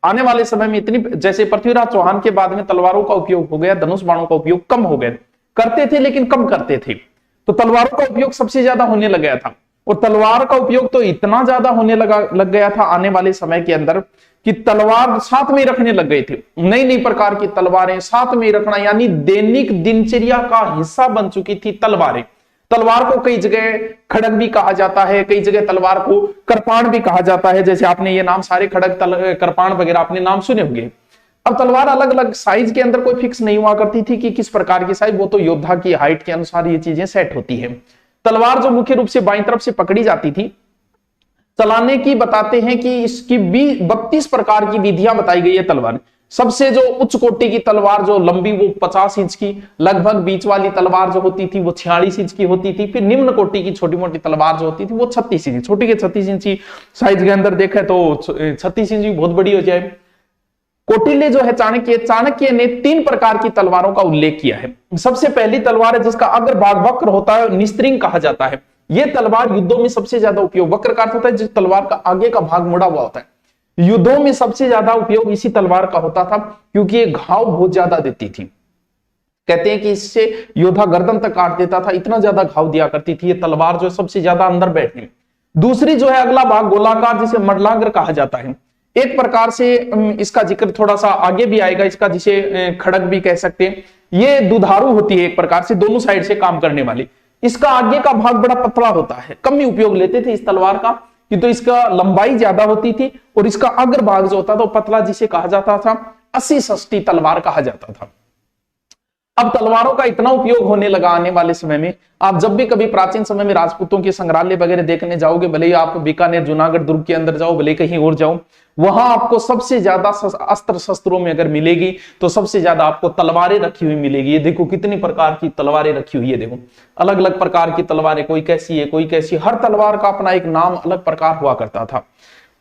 आने वाले समय में इतनी, जैसे पृथ्वीराज चौहान के बाद में तलवारों का उपयोग हो गया, धनुष बाणों का उपयोग कम हो गया, करते थे लेकिन कम करते थे, तो तलवारों का उपयोग सबसे ज्यादा होने लग गया था। और तलवार का उपयोग तो इतना ज्यादा होने लग गया था आने वाले समय के अंदर कि तलवार साथ में रखने लग गए थे। नई नई प्रकार की तलवारें साथ में रखना, यानी दैनिक दिनचर्या का हिस्सा बन चुकी थी तलवारें। तलवार को कई जगह खड़ग भी कहा जाता है, कई जगह तलवार को कृपाण भी कहा जाता है। जैसे आपने ये नाम सारे खड़ग, कृपाण वगैरह आपने नाम सुने होंगे। अब तलवार अलग अलग साइज के अंदर कोई फिक्स नहीं हुआ करती थी कि किस प्रकार की साइज, वो तो योद्धा की हाइट के अनुसार ये चीजें सेट होती है। तलवार जो मुख्य रूप से बाईं तरफ से पकड़ी जाती थी, चलाने की बताते हैं कि इसकी 32 प्रकार की विधियां बताई गई है तलवार। सबसे जो उच्च कोटि की तलवार जो लंबी वो 50 इंच की, लगभग बीच वाली तलवार जो होती थी वो 46 इंच की होती थी। फिर निम्न कोटि की छोटी मोटी तलवार जो होती थी वो 36 इंच, छोटी के 36 इंची साइज के अंदर देखे तो 36 इंच भी बहुत बड़ी हो जाए। कौटिल्य जो है चाणक्य ने 3 प्रकार की तलवारों का उल्लेख किया है। सबसे पहली तलवार है जिसका अग्रभाग वक्र होता है, निस्त्रिंग कहा जाता है। यह तलवार युद्धों में सबसे ज्यादा उपयोग, वक्र का अर्थ होता है जिस तलवार का आगे का भाग मुड़ा हुआ होता है। युद्धों में सबसे ज्यादा उपयोग इसी तलवार का होता था क्योंकि ये घाव बहुत ज्यादा देती थी। कहते हैं कि इससे योद्धा गर्दन तक काट देता था, इतना ज्यादा घाव दिया करती थी ये तलवार, जो सबसे ज्यादा अंदर बैठने। दूसरी जो है अगला भाग गोलाकार, जिसे मडलांगर कहा जाता है। एक प्रकार से इसका जिक्र थोड़ा सा आगे भी आएगा, इसका जिसे खड़ग भी कह सकते हैं। ये दुधारू होती है एक प्रकार से, दोनों साइड से काम करने वाली। इसका आगे का भाग बड़ा पतला होता है, कम ही उपयोग लेते थे इस तलवार का, किंतु इसका लंबाई ज्यादा होती थी। और इसका अग्र भाग जो होता था वो पतला, जिसे कहा जाता था 80-60 तलवार कहा जाता था। अब तलवारों का इतना उपयोग होने लगा आने वाले समय में, आप जब भी कभी प्राचीन समय में राजपूतों के संग्रहालय वगैरह देखने जाओगे, भले ही आप बीकानेर जूनागढ़ दुर्ग के अंदर जाओ, भले कहीं और जाओ, वहां आपको सबसे ज्यादा अस्त्र शस्त्रों में अगर मिलेगी तो सबसे ज्यादा आपको तलवारें रखी हुई मिलेगी। ये देखो कितनी प्रकार की तलवारें रखी हुई है, देखो अलग अलग प्रकार की तलवारें, कोई कैसी है कोई कैसी, हर तलवार का अपना एक नाम अलग प्रकार हुआ करता था।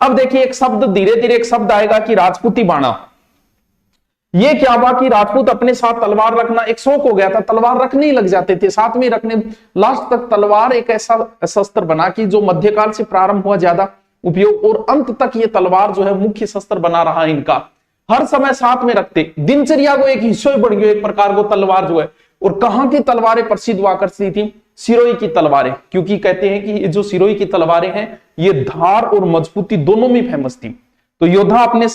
अब देखिए एक शब्द, धीरे धीरे एक शब्द आएगा कि राजपूती बाणा। ये क्या हुआ कि राजपूत अपने साथ तलवार रखना एक शौक हो गया था, तलवार रखने ही लग जाते थे, साथ में रखने। लास्ट तक तलवार एक ऐसा शस्त्र बना कि जो मध्यकाल से प्रारंभ हुआ ज्यादा उपयोग, और अंत तक ये तलवार जो है मुख्य शस्त्र बना रहा इनका। हर समय साथ में रखते, दिनचर्या को एक हिस्सा ही बन गया एक प्रकार को तलवार जो है। और कहां की तलवारें प्रसिद्ध हुआ करती थी? सिरोही की तलवारें, क्योंकि कहते हैं कि जो सिरोही की तलवारें हैं ये धार और मजबूती दोनों में फेमस थी। तो योद्धा अपने